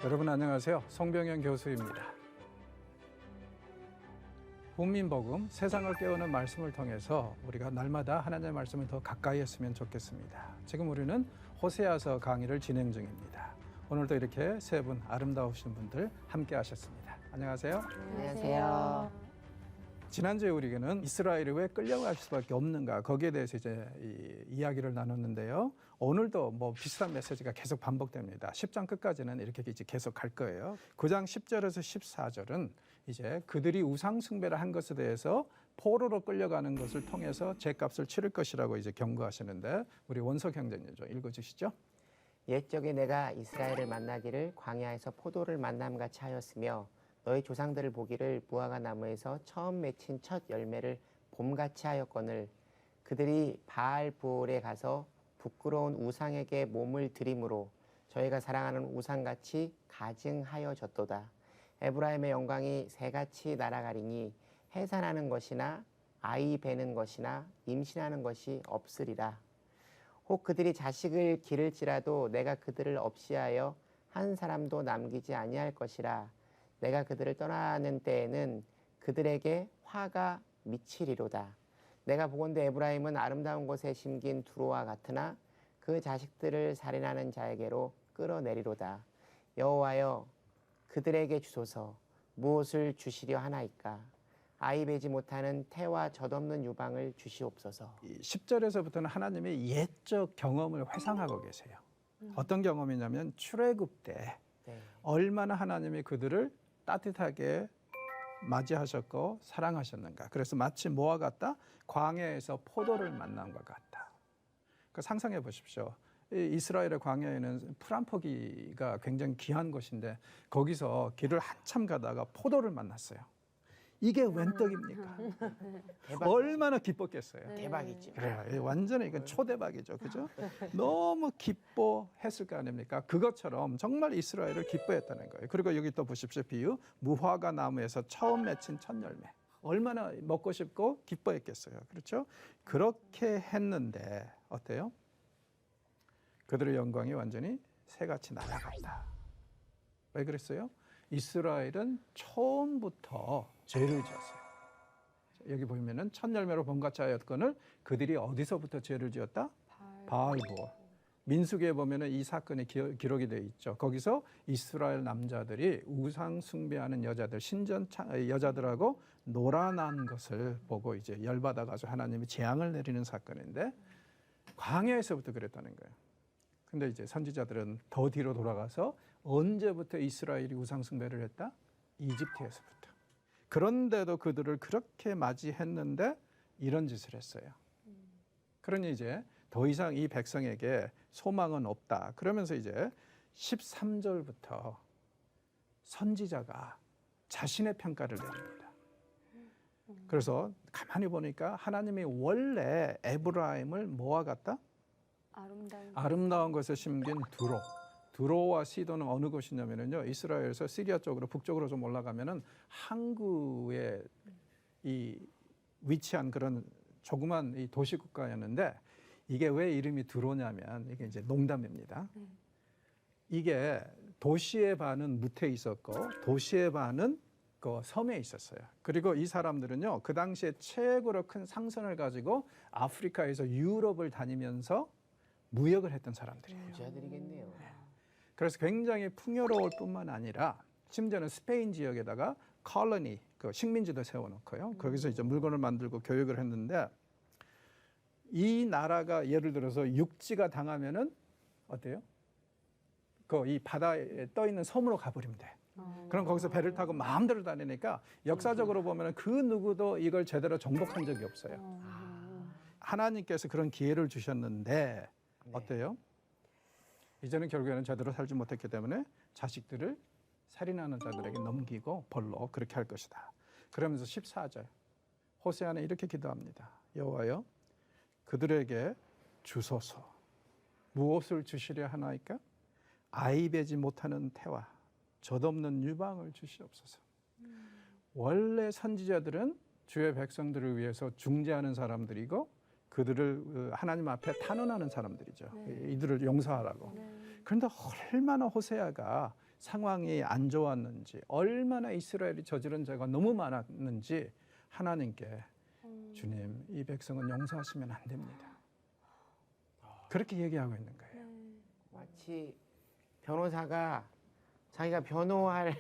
여러분 안녕하세요. 송병현 교수입니다. 국민복음, 세상을 깨우는 말씀을 통해서 우리가 날마다 하나님의 말씀을 더 가까이 했으면 좋겠습니다. 지금 우리는 호세아서 강의를 진행 중입니다. 오늘도 이렇게 세 분 아름다우신 분들 함께 하셨습니다. 안녕하세요. 안녕하세요. 지난주에 우리는 이스라엘이 왜 끌려갈 수밖에 없는가 거기에 대해서 이제 이야기를 나눴는데요. 오늘도 뭐 비슷한 메시지가 계속 반복됩니다. 10장 끝까지는 이렇게 이제 계속 갈 거예요. 9장 10절에서 14절은 이제 그들이 우상 숭배를 한 것에 대해서 포로로 끌려가는 것을 통해서 죄값을 치를 것이라고 이제 경고하시는데 우리 원석 형제님 좀 읽어주시죠. 옛적에 내가 이스라엘을 만나기를 광야에서 포도를 만남같이 하였으며 너희 조상들을 보기를 무화과 나무에서 처음 맺힌 첫 열매를 봄같이 하였거늘 그들이 바알 부올에 가서 부끄러운 우상에게 몸을 들임으로 저희가 사랑하는 우상같이 가증하여졌도다. 에브라임의 영광이 새같이 날아가리니 해산하는 것이나 아이 베는 것이나 임신하는 것이 없으리라. 혹 그들이 자식을 기를지라도 내가 그들을 없이하여 한 사람도 남기지 아니할 것이라. 내가 그들을 떠나는 때에는 그들에게 화가 미치리로다. 내가 보건대 에브라임은 아름다운 곳에 심긴 두로와 같으나 그 자식들을 살인하는 자에게로 끌어내리로다. 여호와여 그들에게 주소서. 무엇을 주시려 하나이까. 아이 베지 못하는 태와 젖없는 유방을 주시옵소서. 10절에서부터는 하나님의 옛적 경험을 회상하고 계세요. 어떤 경험이냐면 출애굽 때 네. 얼마나 하나님이 그들을 따뜻하게 맞이하셨고 사랑하셨는가. 그래서 마치 뭐와 같다? 광야에서 포도를 만남과 같다. 그러니까 상상해 보십시오. 이 이스라엘의 광야에는 풀 한 포기가 굉장히 귀한 곳인데 거기서 길을 한참 가다가 포도를 만났어요. 이게 웬 떡입니까? 얼마나 기뻤겠어요. 대박이죠. 그래요. 완전히 이건 초대박이죠. 그죠? 너무 기뻐했을 거 아닙니까? 그것처럼 정말 이스라엘을 기뻐했다는 거예요. 그리고 여기 또 보십시오. 비유. 무화과 나무에서 처음 맺힌 첫 열매. 얼마나 먹고 싶고 기뻐했겠어요. 그렇죠? 그렇게 했는데 어때요? 그들의 영광이 완전히 새같이 날아갔다. 왜 그랬어요? 이스라엘은 처음부터 죄를 지었어요. 여기 보면은 첫 열매로 봄같이 하였거늘 그들이 어디서부터 죄를 지었다? 바알부올. 민수기에 보면은 이 사건이 기록이 되어 있죠. 거기서 이스라엘 남자들이 우상 숭배하는 여자들, 신전 여자들하고 놀아난 것을 보고 이제 열받아 가지고 하나님이 재앙을 내리는 사건인데 광야에서부터 그랬다는 거예요. 근데 이제 선지자들은 더 뒤로 돌아가서 언제부터 이스라엘이 우상 숭배를 했다? 이집트에서부터. 그런데도 그들을 그렇게 맞이했는데 이런 짓을 했어요. 그러니 이제 더 이상 이 백성에게 소망은 없다. 그러면서 이제 13절부터 선지자가 자신의 평가를 내립니다. 그래서 가만히 보니까 하나님이 원래 에브라임을 뭐와 같다? 아름다운 것에 심긴 두로. 두로와 시도는 어느 곳이냐면요. 이스라엘에서 시리아 쪽으로 북쪽으로 좀 올라가면은 항구에 이 위치한 그런 조그만 이 도시 국가였는데 이게 왜 이름이 두로냐면 이게 이제 농담입니다. 이게 도시의 반은 무태에 있었고 도시의 반은 그 섬에 있었어요. 그리고 이 사람들은요. 그 당시에 최고로 큰 상선을 가지고 아프리카에서 유럽을 다니면서 무역을 했던 사람들이에요. 부자들이겠네요. 그래서 굉장히 풍요로울 뿐만 아니라 심지어는 스페인 지역에다가 콜로니, 그 식민지도 세워놓고요. 거기서 이제 물건을 만들고 교육을 했는데 이 나라가 예를 들어서 육지가 당하면은 어때요? 그 이 바다에 떠 있는 섬으로 가버리면 돼. 그럼 거기서 배를 타고 마음대로 다니니까 역사적으로 보면은 그 누구도 이걸 제대로 정복한 적이 없어요. 하나님께서 그런 기회를 주셨는데 어때요? 이제는 결국에는 제대로 살지 못했기 때문에 자식들을 살인하는 자들에게 넘기고 벌로 그렇게 할 것이다. 그러면서 14절 호세아는 이렇게 기도합니다. 여호와여 그들에게 주소서. 무엇을 주시려 하나이까? 아이 베지 못하는 태와 젖없는 유방을 주시옵소서. 원래 선지자들은 주의 백성들을 위해서 중재하는 사람들이고 그들을 하나님 앞에 탄원하는 사람들이죠. 네. 이들을 용서하라고. 네. 그런데 얼마나 호세아가 상황이 안 좋았는지, 얼마나 이스라엘이 저지른 죄가 너무 많았는지 하나님께 주님, 이 백성은 용서하시면 안 됩니다. 그렇게 얘기하고 있는 거예요. 마치 변호사가 자기가 변호할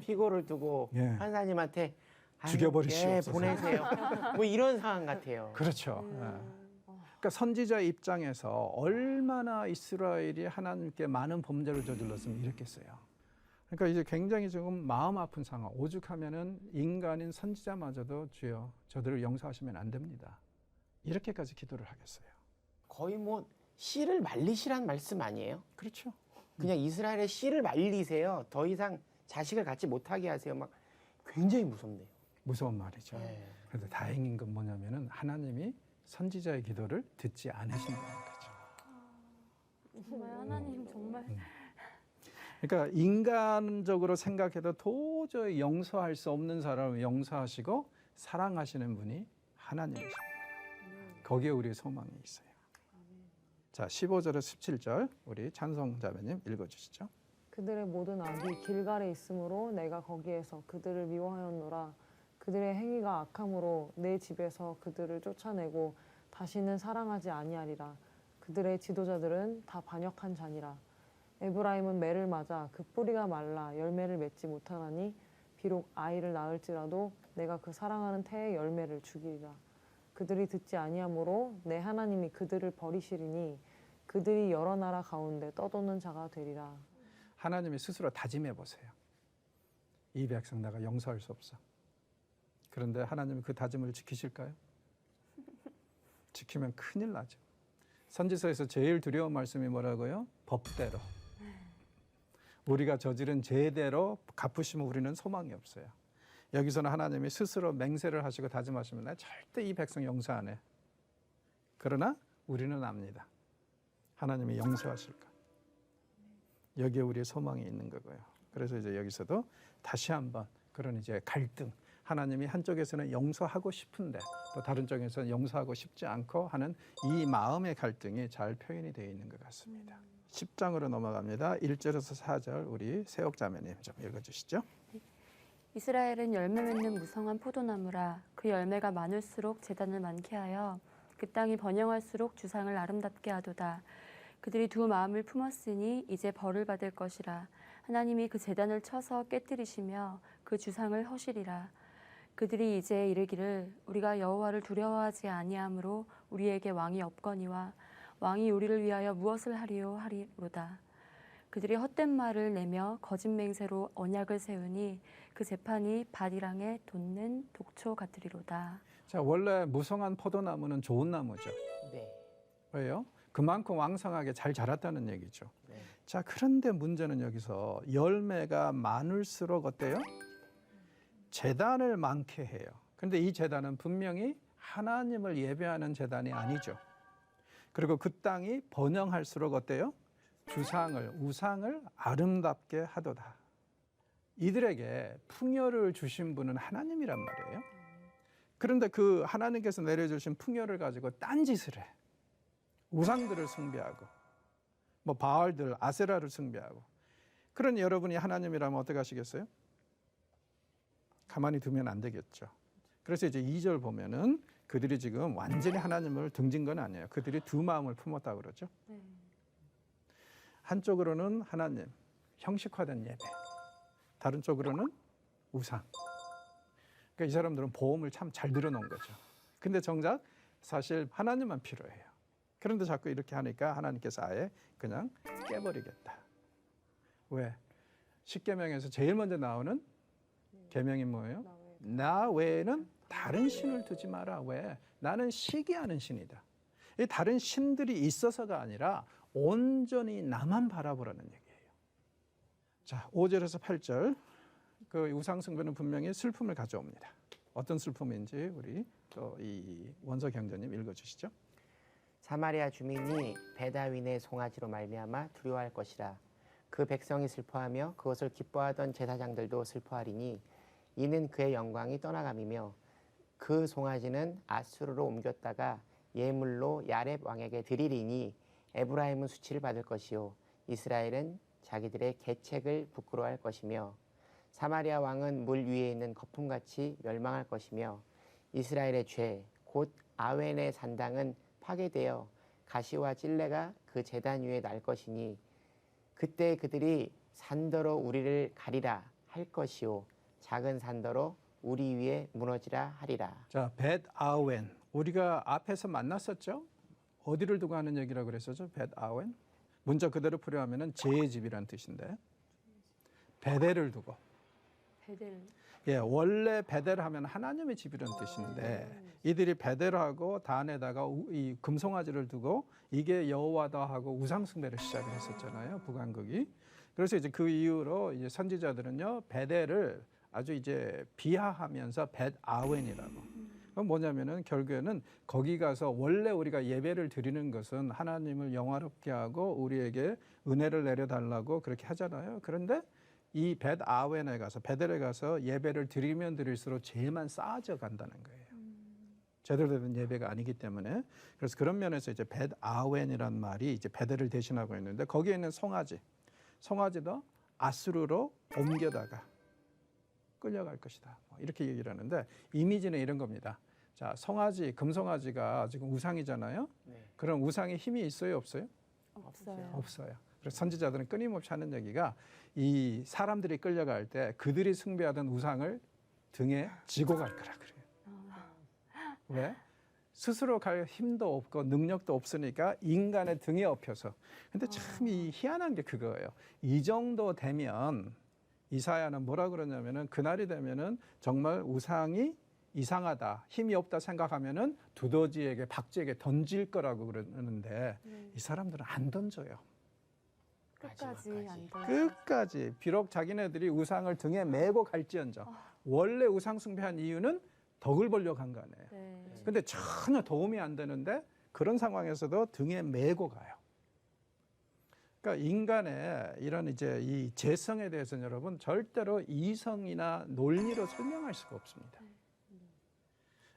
피고를 두고 예. 판사님한테 죽여버리시옵소서. 보내세요. 뭐 이런 상황 같아요. 그렇죠. 예. 그러니까 선지자 입장에서 얼마나 이스라엘이 하나님께 많은 범죄를 저질렀으면 이랬겠어요. 그러니까 이제 굉장히 조금 마음 아픈 상황. 오죽하면은 인간인 선지자마저도 주여 저들을 용서하시면 안 됩니다. 이렇게까지 기도를 하겠어요. 거의 뭐 씨를 말리시란 말씀 아니에요? 그렇죠. 그냥 이스라엘의 씨를 말리세요. 더 이상 자식을 갖지 못하게 하세요. 막 굉장히 무섭네요. 무서운 말이죠. 네. 그런데 다행인 건 뭐냐면은 하나님이 선지자의 기도를 듣지 않으신다는 거죠. 정말 하나님 정말 그러니까 인간적으로 생각해도 도저히 용서할 수 없는 사람을 용서하시고 사랑하시는 분이 하나님이십니다. 거기에 우리의 소망이 있어요. 자, 15절에서 17절 우리 찬송자매님 읽어주시죠. 그들의 모든 악이 길갈에 있으므로 내가 거기에서 그들을 미워하였노라. 그들의 행위가 악함으로 내 집에서 그들을 쫓아내고 다시는 사랑하지 아니하리라. 그들의 지도자들은 다 반역한 자니라. 에브라임은 매를 맞아 그 뿌리가 말라 열매를 맺지 못하나니 비록 아이를 낳을지라도 내가 그 사랑하는 태의 열매를 죽이리라. 그들이 듣지 아니하므로 내 하나님이 그들을 버리시리니 그들이 여러 나라 가운데 떠도는 자가 되리라. 하나님이 스스로 다짐해 보세요. 이 백성 내가 용서할 수 없어. 그런데 하나님이 그 다짐을 지키실까요? 지키면 큰일 나죠. 선지서에서 제일 두려운 말씀이 뭐라고요? 법대로. 우리가 저지른 죄대로 갚으시면 우리는 소망이 없어요. 여기서는 하나님이 스스로 맹세를 하시고 다짐하시면 나 절대 이 백성 용서 안 해. 그러나 우리는 압니다. 하나님이 용서하실까. 여기에 우리의 소망이 있는 거고요. 그래서 이제 여기서도 다시 한번 그런 이제 갈등. 하나님이 한쪽에서는 용서하고 싶은데 또 다른 쪽에서는 용서하고 싶지 않고 하는 이 마음의 갈등이 잘 표현이 되어 있는 것 같습니다. 10장으로 넘어갑니다. 1절에서 4절 우리 세옥자매님 좀 읽어주시죠. 이스라엘은 열매 맺는 무성한 포도나무라. 그 열매가 많을수록 제단을 많게 하여 그 땅이 번영할수록 주상을 아름답게 하도다. 그들이 두 마음을 품었으니 이제 벌을 받을 것이라. 하나님이 그 제단을 쳐서 깨뜨리시며 그 주상을 허시리라. 그들이 이제 이르기를 우리가 여호와를 두려워하지 아니하므로 우리에게 왕이 없거니와 왕이 우리를 위하여 무엇을 하리요 하리로다. 그들이 헛된 말을 내며 거짓 맹세로 언약을 세우니 그 재판이 밭이랑에 돋는 독초 같으리로다. 자, 원래 무성한 포도나무는 좋은 나무죠. 네. 왜요? 그만큼 왕성하게 잘 자랐다는 얘기죠. 네. 자, 그런데 문제는 여기서 열매가 많을수록 어때요? 제단을 많게 해요. 그런데 이 제단은 분명히 하나님을 예배하는 제단이 아니죠. 그리고 그 땅이 번영할수록 어때요? 주상을, 우상을 아름답게 하도다. 이들에게 풍요를 주신 분은 하나님이란 말이에요. 그런데 그 하나님께서 내려주신 풍요를 가지고 딴짓을 해. 우상들을 숭배하고 뭐 바알들, 아세라를 숭배하고. 그런 여러분이 하나님이라면 어떻게 하시겠어요? 가만히 두면 안 되겠죠. 그래서 이제 2절 보면은 그들이 지금 완전히 하나님을 등진 건 아니에요. 그들이 두 마음을 품었다고 그러죠. 한쪽으로는 하나님, 형식화된 예배. 다른 쪽으로는 우상. 그러니까 이 사람들은 보험을 참 잘 들여놓은 거죠. 근데 정작 사실 하나님만 필요해요. 그런데 자꾸 이렇게 하니까 하나님께서 아예 그냥 깨버리겠다. 왜? 십계명에서 제일 먼저 나오는 계명이 뭐예요? 나 외에는 다른 신을 두지 마라. 왜? 나는 시기하는 신이다. 이 다른 신들이 있어서가 아니라 온전히 나만 바라보라는 얘기예요. 자, 5절에서 8절. 그 우상 숭배는 분명히 슬픔을 가져옵니다. 어떤 슬픔인지 우리 또 이 원서 경전님 읽어주시죠. 사마리아 주민이 베다윈의 송아지로 말미암아 두려워할 것이라. 그 백성이 슬퍼하며 그것을 기뻐하던 제사장들도 슬퍼하리니 이는 그의 영광이 떠나감이며 그 송아지는 아수르로 옮겼다가 예물로 야렙 왕에게 드리리니 에브라임은 수치를 받을 것이요 이스라엘은 자기들의 계책을 부끄러워할 것이며 사마리아 왕은 물 위에 있는 거품같이 멸망할 것이며 이스라엘의 죄 곧 아웬의 산당은 파괴되어 가시와 찔레가 그 제단 위에 날 것이니 그때 그들이 산더러 우리를 가리라 할 것이요 작은 산더러 우리 위에 무너지라 하리라. 자, 벳 아웬. 우리가 앞에서 만났었죠? 어디를 두고 하는 얘기라고 그랬었죠? 벳 아웬. 문자 그대로 풀이하면은 제 집이란 뜻인데 베델을 두고. 베델. 예, 원래 베델 하면 하나님의 집이란 뜻인데 이들이 베델하고 단에다가 이 금송아지를 두고 이게 여호와다 하고 우상 숭배를 시작을 했었잖아요. 북왕국이. 그래서 이제 그 이후로 이제 선지자들은요 베델을 아주 이제 비하하면서 벳 아웬이라고. 그건 뭐냐면은 결국에는 거기 가서 원래 우리가 예배를 드리는 것은 하나님을 영화롭게 하고 우리에게 은혜를 내려달라고 그렇게 하잖아요. 그런데 이 벳 아웬에 가서 베델에 가서 예배를 드리면 드릴수록 죄만 쌓아져 간다는 거예요. 제대로 된 예배가 아니기 때문에. 그래서 그런 면에서 이제 벳 아웬이란 말이 이제 베델을 대신하고 있는데 거기에 있는 송아지도 아수르로 옮겨다가 끌려갈 것이다. 이렇게 얘기를 하는데 이미지는 이런 겁니다. 자, 금송아지가 지금 우상이잖아요. 네. 그럼 우상에 힘이 있어요, 없어요? 없어요. 없어요. 그래서 선지자들은 끊임없이 하는 얘기가 이 사람들이 끌려갈 때 그들이 숭배하던 우상을 등에 지고 갈 거라 그래요. 왜? 스스로 갈 힘도 없고 능력도 없으니까 인간의 등에 업혀서. 근데 참 이 희한한 게 그거예요. 이 정도 되면 이사야는 뭐라 그러냐면은 그날이 되면은 정말 우상이 이상하다, 힘이 없다 생각하면은 두더지에게 박쥐에게 던질 거라고 그러는데 이 사람들은 안 던져요. 끝까지 안 돼. 끝까지. 비록 자기네들이 우상을 등에 메고 갈지언정 원래 우상 숭배한 이유는 덕을 보려고 한 거 아니에요. 네. 근데 전혀 도움이 안 되는데 그런 상황에서도 등에 메고 가요. 그러니까 인간의 이런 이제 이 재성에 대해서는 여러분 절대로 이성이나 논리로 설명할 수가 없습니다.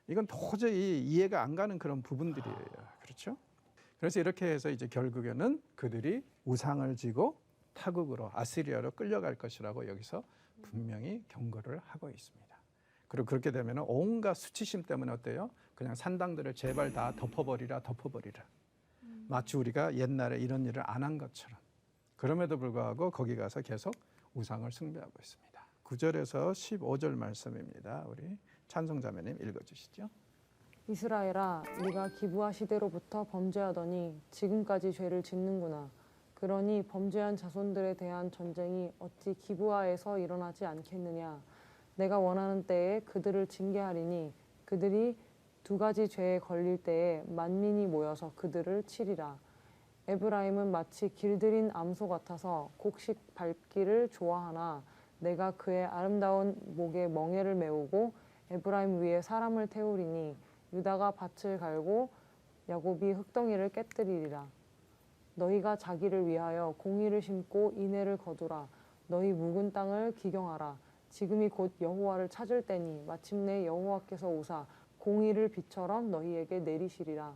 이건 도저히 이해가 안 가는 그런 부분들이에요. 그렇죠? 그래서 이렇게 해서 이제 결국에는 그들이 우상을 지고 타국으로 아시리아로 끌려갈 것이라고 여기서 분명히 경고를 하고 있습니다. 그리고 그렇게 되면 온갖 수치심 때문에 어때요? 그냥 산당들을 제발 다 덮어버리라. 마치 우리가 옛날에 이런 일을 안 한 것처럼. 그럼에도 불구하고 거기 가서 계속 우상을 숭배하고 있습니다. 9절에서 15절 말씀입니다. 우리 찬송자매님 읽어주시죠. 이스라엘아, 네가 기브아 시대로부터 범죄하더니 지금까지 죄를 짓는구나. 그러니 범죄한 자손들에 대한 전쟁이 어찌 기브아에서 일어나지 않겠느냐. 내가 원하는 때에 그들을 징계하리니 그들이 두 가지 죄에 걸릴 때에 만민이 모여서 그들을 치리라. 에브라임은 마치 길들인 암소 같아서 곡식 밟기를 좋아하나 내가 그의 아름다운 목에 멍에를 메우고 에브라임 위에 사람을 태우리니 유다가 밭을 갈고 야곱이 흙덩이를 깨뜨리리라. 너희가 자기를 위하여 공의를 심고 인애를 거두라. 너희 묵은 땅을 기경하라. 지금이 곧 여호와를 찾을 때니 마침내 여호와께서 오사 공의를 비처럼 너희에게 내리시리라.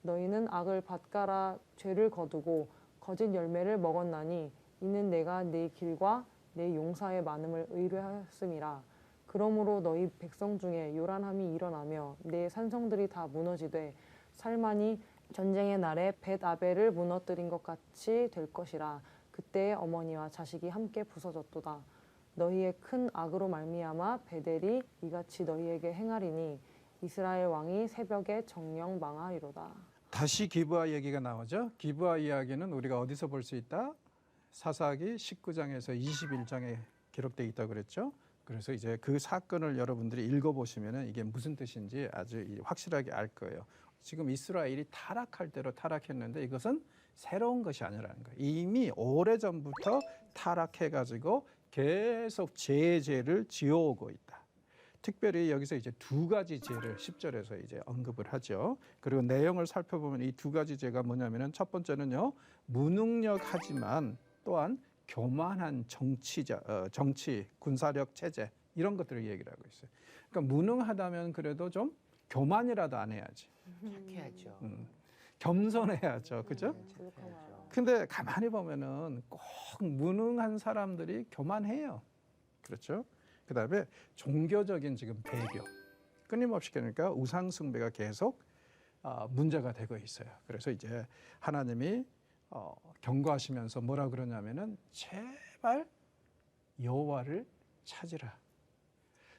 너희는 악을 밭가라 죄를 거두고 거짓 열매를 먹었나니 이는 내가 네 길과 내 용사의 많음을 의뢰하였음이라. 그러므로 너희 백성 중에 요란함이 일어나며 내 산성들이 다 무너지되 살만이 전쟁의 날에 벳 아벨을 무너뜨린 것 같이 될 것이라. 그때의 어머니와 자식이 함께 부서졌도다. 너희의 큰 악으로 말미암아 베델이 이같이 너희에게 행하리니 이스라엘 왕이 새벽에 정령 망하리로다. 다시 기브아 얘기가 나오죠. 기브아 이야기는 우리가 어디서 볼 수 있다? 사사기 19장에서 21장에 기록되어 있다고 그랬죠. 그래서 이제 그 사건을 여러분들이 읽어보시면 이게 무슨 뜻인지 아주 확실하게 알 거예요. 지금 이스라엘이 타락할 대로 타락했는데 이것은 새로운 것이 아니라는 거예요. 이미 오래전부터 타락해가지고 계속 죄를 지어오고 있다. 특별히 여기서 이제 두 가지 죄를 10절에서 이제 언급을 하죠. 그리고 내용을 살펴보면 이 두 가지 죄가 뭐냐면은 첫 번째는요, 무능력하지만 또한 교만한 정치, 군사력 체제 이런 것들을 얘기를 하고 있어요. 그러니까 무능하다면 그래도 좀 교만이라도 안 해야지. 착해야죠. 겸손해야죠. 그죠? 부족하면 근데 가만히 보면은 꼭 무능한 사람들이 교만해요. 그렇죠? 그다음에 종교적인 지금 배교. 끊임없이 그러니까 우상 숭배가 계속 문제가 되고 있어요. 그래서 이제 하나님이 경고하시면서 뭐라 그러냐면은 제발 여호와를 찾으라.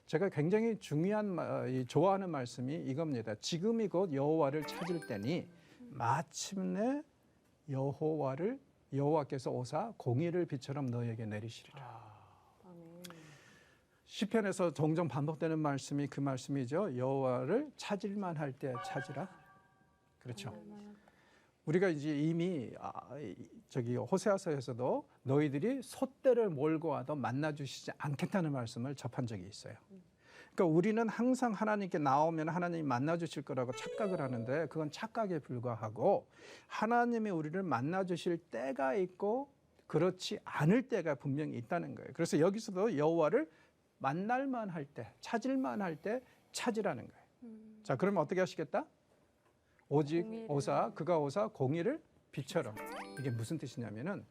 제가 굉장히 중요한 좋아하는 말씀이 이겁니다. 지금이 곧 여호와를 찾을 때니 마침내 여호와께서 오사 공의를 비처럼 너에게 내리시리라. 아멘. 시편에서 종종 반복되는 말씀이 그 말씀이죠. 여호와를 찾을만 할 때 찾으라. 그렇죠. 우리가 이제 이미 저기 호세아서에서도 너희들이 솥대를 몰고 와도 만나 주시지 않겠다는 말씀을 접한 적이 있어요. 그러니까 우리는 항상 하나님께 나오면 하나님이 만나 주실 거라고 착각을 하는데 그건 착각에 불과하고 하나님이 우리를 만나 주실 때가 있고 그렇지 않을 때가 분명히 있다는 거예요. 그래서 여기서도 여호와를 만날만 할 때, 찾을만 할 때 찾으라는 거예요. 자, 그러면 어떻게 하시겠다? 오직 그가 오사 공의를 빛처럼. 이게 무슨 뜻이냐면은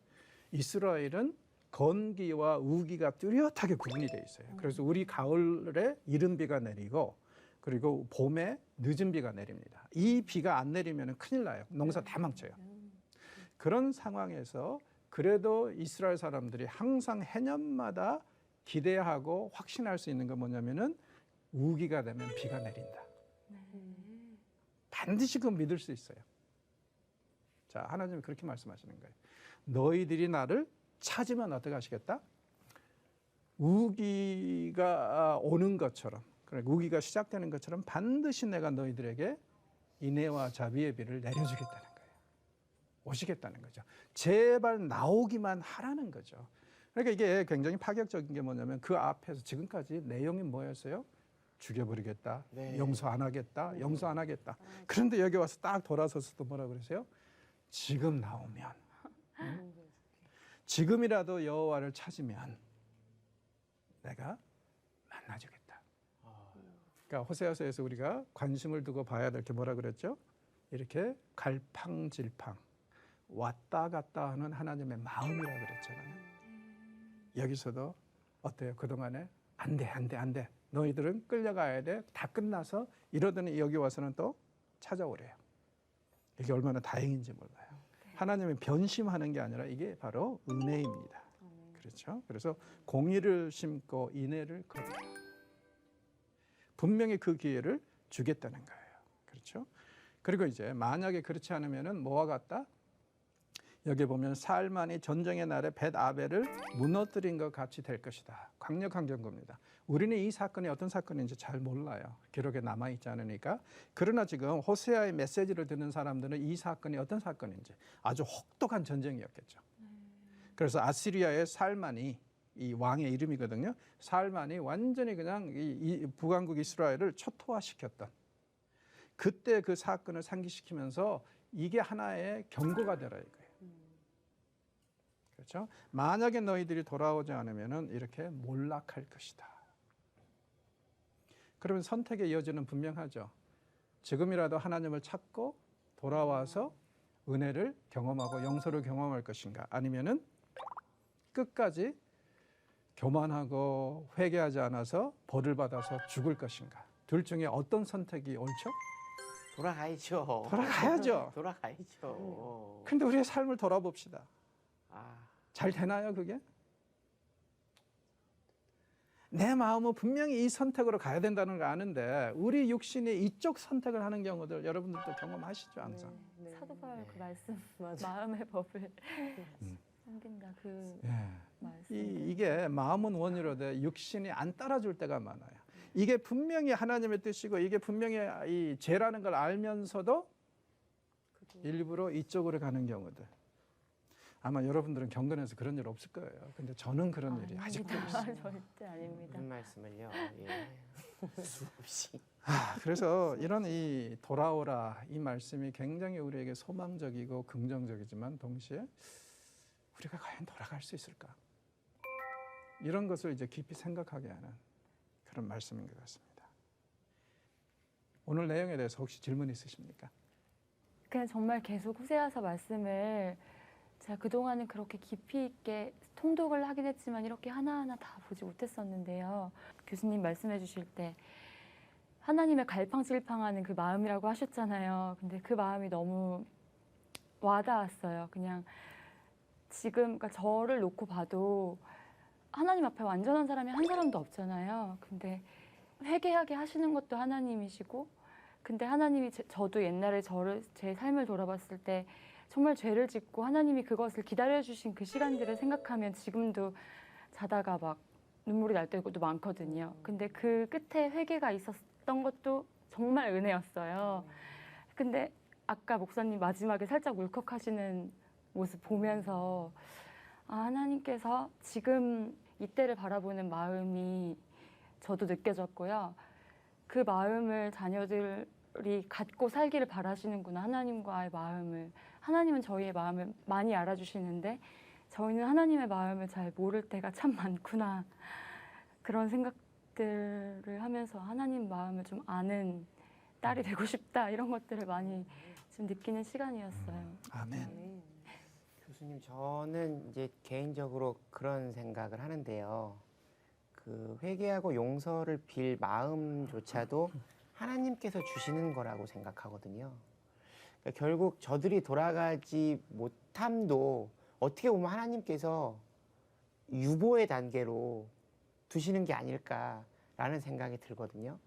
이스라엘은 건기와 우기가 뚜렷하게 구분이 돼 있어요. 그래서 우리 가을에 이른 비가 내리고 그리고 봄에 늦은 비가 내립니다. 이 비가 안 내리면 큰일 나요. 농사 다 망쳐요. 그런 상황에서 그래도 이스라엘 사람들이 항상 해년마다 기대하고 확신할 수 있는 건 뭐냐면은 우기가 되면 비가 내린다. 반드시 그건 믿을 수 있어요. 자, 하나님이 그렇게 말씀하시는 거예요. 너희들이 나를 찾으면 어떻게 하시겠다? 우기가 오는 것처럼, 그러니까 우기가 시작되는 것처럼 반드시 내가 너희들에게 인애와 자비의 비를 내려주겠다는 거예요. 오시겠다는 거죠. 제발 나오기만 하라는 거죠. 그러니까 이게 굉장히 파격적인 게 뭐냐면 그 앞에서 지금까지 내용이 뭐였어요? 죽여버리겠다, 네. 용서 안 하겠다, 용서 안 하겠다. 그런데 여기 와서 딱 돌아서서 또 뭐라 그러세요? 지금 나오면, 지금이라도 여호와를 찾으면 내가 만나주겠다. 그러니까 호세아서에서 우리가 관심을 두고 봐야 될 게 뭐라 그랬죠? 이렇게 갈팡질팡 왔다 갔다 하는 하나님의 마음이라 그랬잖아요. 여기서도 어때요? 그동안에 안 돼. 너희들은 끌려가야 돼. 다 끝나서 이러더니 여기 와서는 또 찾아오래요. 이게 얼마나 다행인지 몰라요. 하나님이 변심하는 게 아니라 이게 바로 은혜입니다. 그렇죠? 그래서 공의를 심고 인애를 거두라. 분명히 그 기회를 주겠다는 거예요. 그렇죠? 그리고 이제 만약에 그렇지 않으면은 뭐와 같다? 여기 보면 살만이 전쟁의 날에 벳 아벨을 무너뜨린 것 같이 될 것이다. 강력한 경고입니다. 우리는 이 사건이 어떤 사건인지 잘 몰라요. 기록에 남아있지 않으니까. 그러나 지금 호세아의 메시지를 듣는 사람들은 이 사건이 어떤 사건인지 아주 혹독한 전쟁이었겠죠. 그래서 아시리아의 살만이 이 왕의 이름이거든요. 살만이 완전히 그냥 이 북왕국 이스라엘을 초토화시켰던 그때 그 사건을 상기시키면서 이게 하나의 경고가 되라 이거예요. 그렇죠? 만약에 너희들이 돌아오지 않으면 이렇게 몰락할 것이다. 그러면 선택의 여지는 분명하죠. 지금이라도 하나님을 찾고 돌아와서 은혜를 경험하고 용서를 경험할 것인가? 아니면은 끝까지 교만하고 회개하지 않아서 벌을 받아서 죽을 것인가? 둘 중에 어떤 선택이 옳죠? 돌아가야죠. 돌아가야죠. 돌아가야죠. 근데 우리의 삶을 돌아봅시다. 아, 잘 되나요, 그게? 내 마음은 분명히 이 선택으로 가야 된다는 걸 아는데 우리 육신이 이쪽 선택을 하는 경우들 여러분들도 경험하시죠, 항상. 네. 사도 바울 그 말씀 맞아. 마음의 법을 섬긴다 그 예. 말씀. 이게 마음은 원이로되 육신이 안 따라줄 때가 많아요. 이게 분명히 하나님의 뜻이고 이게 분명히 이 죄라는 걸 알면서도 일부러 이쪽으로 가는 경우들. 아마 여러분들은 경건해서 그런 일 없을 거예요. 근데 저는 그런 일이 아직도 있어요. 절대 아닙니다. 무슨 말씀을요? 예. 수없이. 그래서 이런 이 돌아오라 이 말씀이 굉장히 우리에게 소망적이고 긍정적이지만 동시에 우리가 과연 돌아갈 수 있을까? 이런 것을 이제 깊이 생각하게 하는 그런 말씀인 것 같습니다. 오늘 내용에 대해서 혹시 질문 있으십니까? 그냥 정말 계속 호세아서 말씀을 제가 그동안은 그렇게 깊이 있게 통독을 하긴 했지만 이렇게 하나하나 다 보지 못했었는데요. 교수님 말씀해 주실 때 하나님의 갈팡질팡하는 그 마음이라고 하셨잖아요. 근데 그 마음이 너무 와닿았어요. 그냥 지금 그러니까 저를 놓고 봐도 하나님 앞에 완전한 사람이 한 사람도 없잖아요. 근데 회개하게 하시는 것도 하나님이시고, 근데 하나님이 저도 옛날에 제 삶을 돌아봤을 때 정말 죄를 짓고 하나님이 그것을 기다려주신 그 시간들을 생각하면 지금도 자다가 막 눈물이 날 때도 많거든요. 근데 그 끝에 회개가 있었던 것도 정말 은혜였어요. 근데 아까 목사님 마지막에 살짝 울컥하시는 모습 보면서 하나님께서 지금 이때를 바라보는 마음이 저도 느껴졌고요. 그 마음을 자녀들이 갖고 살기를 바라시는구나. 하나님과의 마음을. 하나님은 저희의 마음을 많이 알아주시는데 저희는 하나님의 마음을 잘 모를 때가 참 많구나. 그런 생각들을 하면서 하나님 마음을 좀 아는 딸이 되고 싶다. 이런 것들을 많이 좀 느끼는 시간이었어요. 아멘. 교수님, 저는 이제 개인적으로 그런 생각을 하는데요. 그 회개하고 용서를 빌 마음조차도 하나님께서 주시는 거라고 생각하거든요. 그러니까 결국 저들이 돌아가지 못함도 어떻게 보면 하나님께서 유보의 단계로 두시는 게 아닐까라는 생각이 들거든요.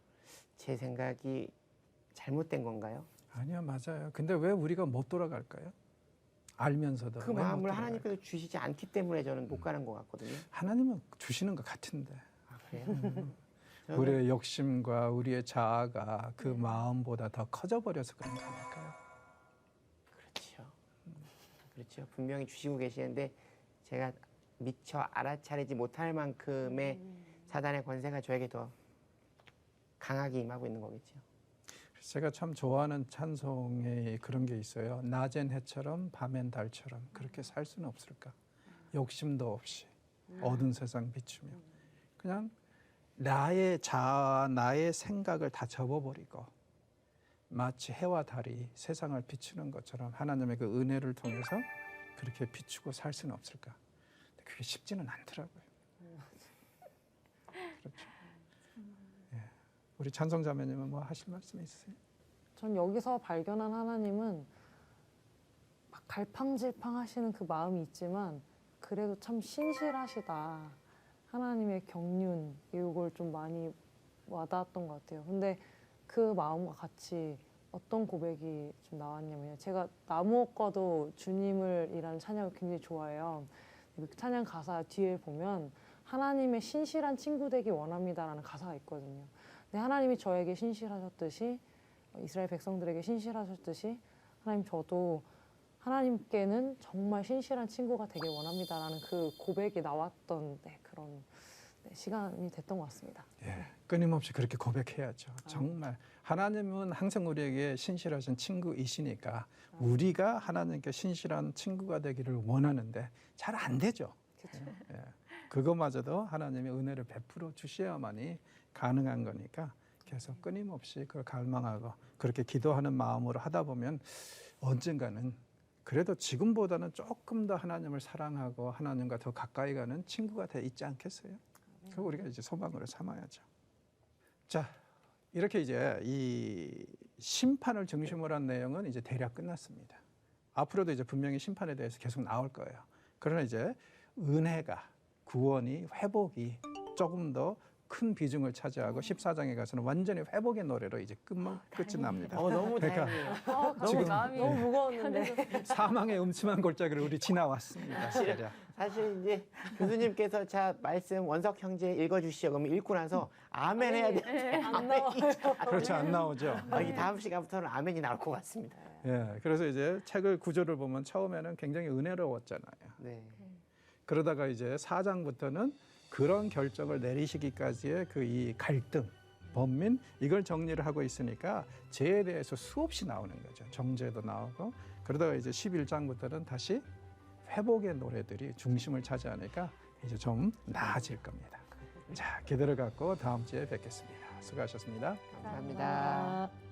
제 생각이 잘못된 건가요? 아니요, 맞아요. 근데 왜 우리가 못 돌아갈까요? 알면서도 그 왜못 마음을 돌아갈까요? 하나님께서 주시지 않기 때문에 저는 못 가는 것 같거든요. 하나님은 주시는 것 같은데 아, 그래요? 저는 우리의 욕심과 우리의 자아가 그 마음보다 더 커져 버려서 그런 거 아닐까요? 그렇죠. 그렇죠. 분명히 주시고 계시는데 제가 미처 알아차리지 못할 만큼의 사단의 권세가 저에게 더 강하게 임하고 있는 거겠죠. 제가 참 좋아하는 찬송에 그런 게 있어요. 낮엔 해처럼 밤엔 달처럼 그렇게 살 수는 없을까? 욕심도 없이 어두운 세상 비추며 그냥 나의 자아, 나의 생각을 다 접어버리고 마치 해와 달이 세상을 비추는 것처럼 하나님의 그 은혜를 통해서 그렇게 비추고 살 수는 없을까? 그게 쉽지는 않더라고요. 그렇죠. 예. 우리 찬송자매님은 뭐 하실 말씀 있으세요? 전 여기서 발견한 하나님은 막 갈팡질팡 하시는 그 마음이 있지만 그래도 참 신실하시다. 하나님의 경륜 이걸 좀 많이 와닿았던 것 같아요. 근데 그 마음과 같이 어떤 고백이 좀 나왔냐면요. 제가 나무옥과도 주님을 이라는 찬양을 굉장히 좋아해요. 그 찬양 가사 뒤에 보면 하나님의 신실한 친구 되기 원합니다라는 가사가 있거든요. 근데 하나님이 저에게 신실하셨듯이 이스라엘 백성들에게 신실하셨듯이 하나님 저도 하나님께는 정말 신실한 친구가 되길 원합니다라는 그 고백이 나왔던 그런 시간이 됐던 것 같습니다. 예, 끊임없이 그렇게 고백해야죠. 정말 하나님은 항상 우리에게 신실하신 친구이시니까 우리가 하나님께 신실한 친구가 되기를 원하는데 잘 안 되죠. 그렇죠. 예, 그것마저도 하나님의 은혜를 베풀어 주셔야만이 가능한 거니까 계속 끊임없이 그걸 갈망하고 그렇게 기도하는 마음으로 하다 보면 언젠가는 그래도 지금보다는 조금 더 하나님을 사랑하고 하나님과 더 가까이 가는 친구가 돼 있지 않겠어요? 그거 우리가 이제 소망으로 삼아야죠. 자, 이렇게 이제 이 심판을 중심으로 한 내용은 이제 대략 끝났습니다. 앞으로도 이제 분명히 심판에 대해서 계속 나올 거예요. 그러나 이제 은혜가, 구원이, 회복이 조금 더 큰 비중을 차지하고 14장에 가서는 완전히 회복의 노래로 이제 끝이 납니다. 너무 그러니까 다행이에요. 지금 마음이 너무 무거웠는데. 사망의 음침한 골짜기를 우리 지나왔습니다. 대략. 사실 이제 교수님께서 자 말씀 원석 형제 읽어주시죠. 그러면 읽고 나서 아멘 해야 돼. 안 나와요. 그렇죠, 안 나오죠. 이 다음 시간부터는 아멘이 나올 것 같습니다. 예, 그래서 이제 책을 구조를 보면 처음에는 굉장히 은혜로웠잖아요. 네. 그러다가 이제 4장부터는 그런 결정을 내리시기까지의 그 이 갈등, 번민 이걸 정리를 하고 있으니까 죄에 대해서 수없이 나오는 거죠. 정죄도 나오고 그러다가 이제 11장부터는 다시 회복의 노래들이 중심을 차지하니까 이제 좀 나아질 겁니다. 자, 기대를 갖고 다음 주에 뵙겠습니다. 수고하셨습니다. 감사합니다.